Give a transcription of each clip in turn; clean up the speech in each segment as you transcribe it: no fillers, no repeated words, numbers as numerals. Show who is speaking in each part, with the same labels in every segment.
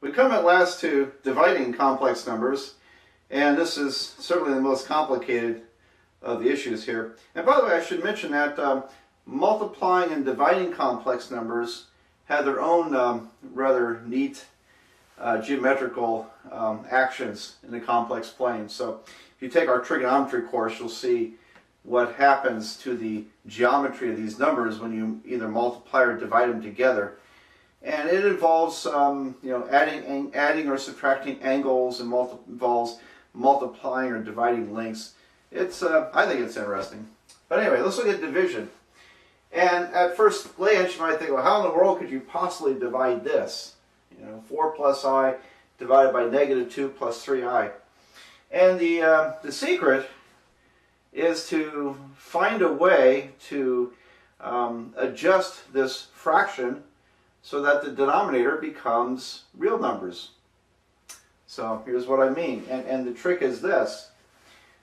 Speaker 1: We come at last to dividing complex numbers, and this is certainly the most complicated of the issues here. And by the way, I should mention that multiplying and dividing complex numbers have their own rather neat geometrical actions in the complex plane. So if you take our trigonometry course, you'll see what happens to the geometry of these numbers when you either multiply or divide them together. And it involves adding or subtracting angles, and involves multiplying or dividing lengths. I think it's interesting. But anyway, let's look at division. And at first glance, you might think, well, how in the world could you possibly divide this? 4 plus I divided by negative 2 plus 3i. And the secret is to find a way to adjust this fraction so that the denominator becomes real numbers. So here's what I mean. And the trick is this.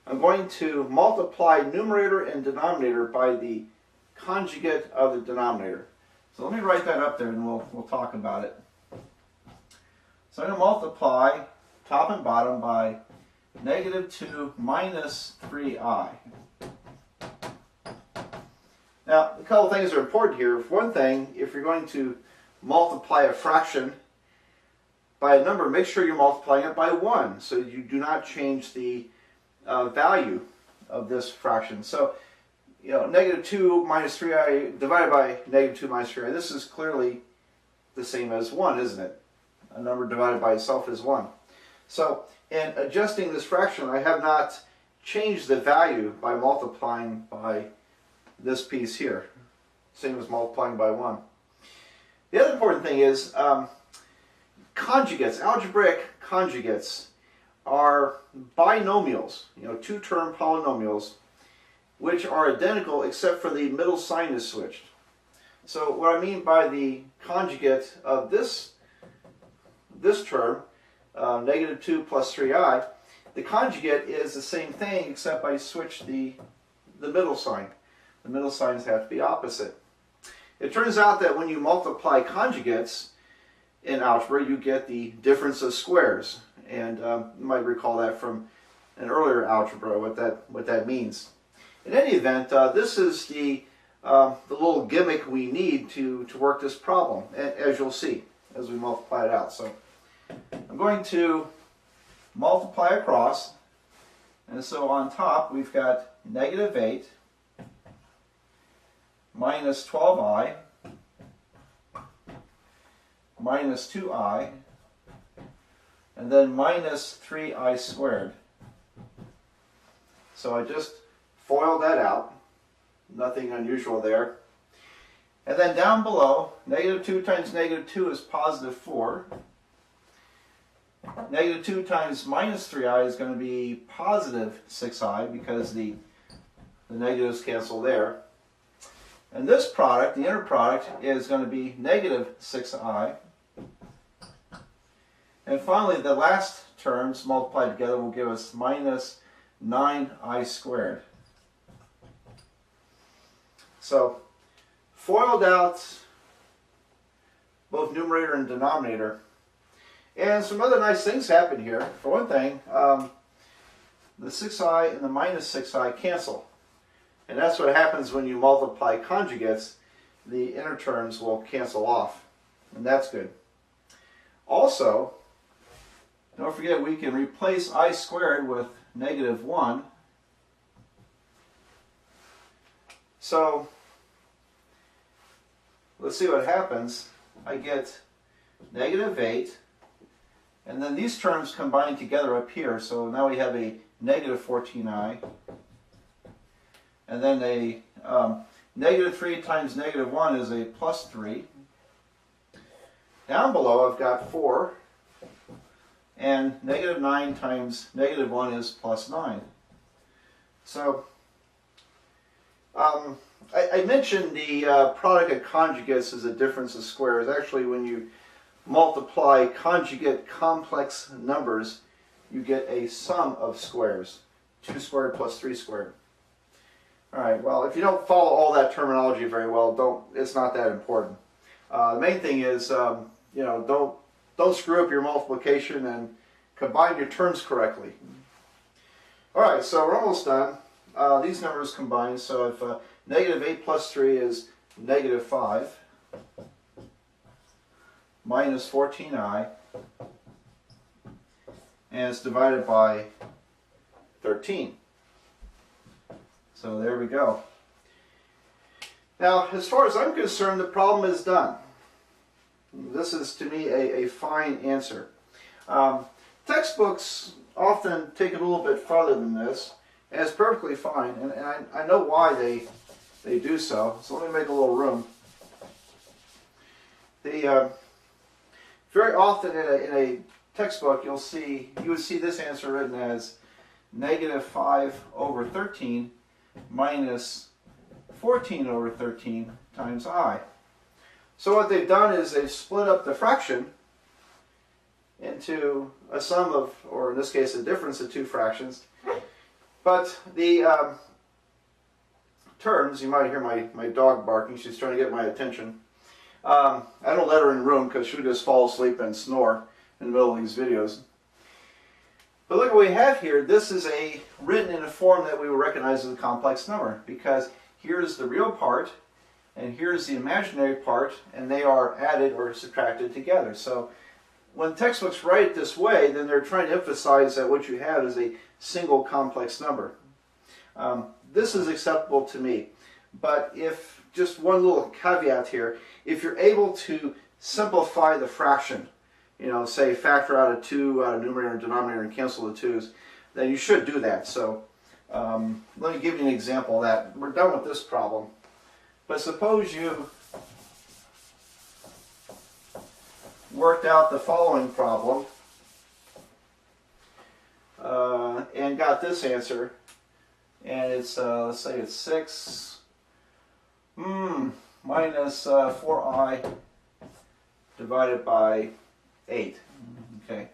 Speaker 1: I'm going to multiply numerator and denominator by the conjugate of the denominator. So let me write that up there and we'll talk about it. So I'm going to multiply top and bottom by negative 2 minus 3i. Now, a couple things are important here. For one thing, if you're going to multiply a fraction by a number, make sure you're multiplying it by 1, so you do not change the value of this fraction. So, negative 2 minus 3i divided by negative 2 minus 3i, this is clearly the same as 1, isn't it? A number divided by itself is 1. So, in adjusting this fraction, I have not changed the value by multiplying by this piece here. Same as multiplying by 1. The other important thing is conjugates, algebraic conjugates, are binomials, two-term polynomials, which are identical except for the middle sign is switched. So what I mean by the conjugate of this term, negative 2 plus 3i, the conjugate is the same thing except I switch the middle sign. The middle signs have to be opposite. It turns out that when you multiply conjugates in algebra, you get the difference of squares. And you might recall that from an earlier algebra, what that means. In any event, this is the little gimmick we need to work this problem, as you'll see as we multiply it out. So I'm going to multiply across, and so on top we've got negative 8 minus 12i minus 2i, and then minus 3i squared. So I just FOILed that out. Nothing unusual there. And then down below, negative 2 times negative 2 is positive 4. Negative 2 times minus 3i is going to be positive 6i because the negatives cancel there. And this product, the inner product, is going to be negative 6i. And finally, the last terms multiplied together will give us minus 9i squared. So, FOILed out both numerator and denominator. And some other nice things happen here. For one thing, the 6i and the minus 6i cancel. And that's what happens when you multiply conjugates. The inner terms will cancel off. And that's good. Also, don't forget we can replace I squared with negative 1. So, let's see what happens. I get negative 8, and then these terms combine together up here, so now we have a negative 14i, and then a negative 3 times negative 1 is a plus 3. Down below I've got 4, and negative 9 times negative 1 is plus 9. So, I mentioned the product of conjugates is a difference of squares. Actually, when you multiply conjugate complex numbers, you get a sum of squares. 2 squared plus 3 squared. Alright, well, if you don't follow all that terminology very well, it's not that important. The main thing is, don't don't screw up your multiplication and combine your terms correctly. All right, so we're almost done. These numbers combine, so if negative 8 plus 3 is negative 5 minus 14i, and it's divided by 13. So there we go. Now, as far as I'm concerned, the problem is done. This is, to me, a fine answer. Textbooks often take it a little bit farther than this, and it's perfectly fine, and I know why they do so. So let me make a little room. Very often in a textbook, you would see this answer written as negative 5 over 13 minus 14 over 13 times I. So what they've done is they've split up the fraction into a sum of, or in this case, a difference of two fractions. But the terms, you might hear my dog barking. She's trying to get my attention. I don't let her in the room because she'll just fall asleep and snore in the middle of these videos. But look what we have here. This is written in a form that we will recognize as a complex number, because here's the real part and here's the imaginary part, and they are added or subtracted together. So when textbooks write it this way, then they're trying to emphasize that what you have is a single complex number. This is acceptable to me, but if, just one little caveat here, if you're able to simplify the fraction, say factor out a 2 out of numerator and denominator and cancel the 2's, then you should do that. So let me give you an example of that. We're done with this problem. But suppose you worked out the following problem and got this answer, and it's, let's say it's 6 minus 4i divided by 8. Okay.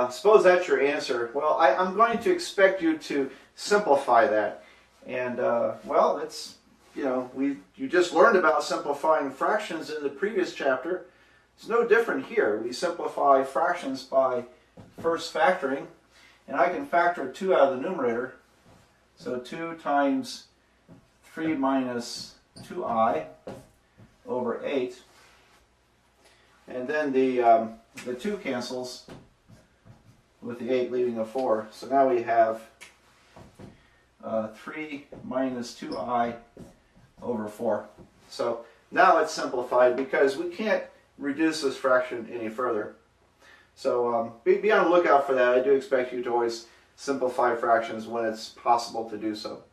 Speaker 1: Suppose that's your answer. Well, I'm going to expect you to simplify that. And, well, it's, you just learned about simplifying fractions in the previous chapter. It's no different here. We simplify fractions by first factoring, and I can factor 2 out of the numerator. So 2 times 3 minus 2i over 8. And then the 2 cancels with the 8, leaving a 4. So now we have 3 minus 2i over 4. So now it's simplified because we can't reduce this fraction any further. So be on the lookout for that. I do expect you to always simplify fractions when it's possible to do so.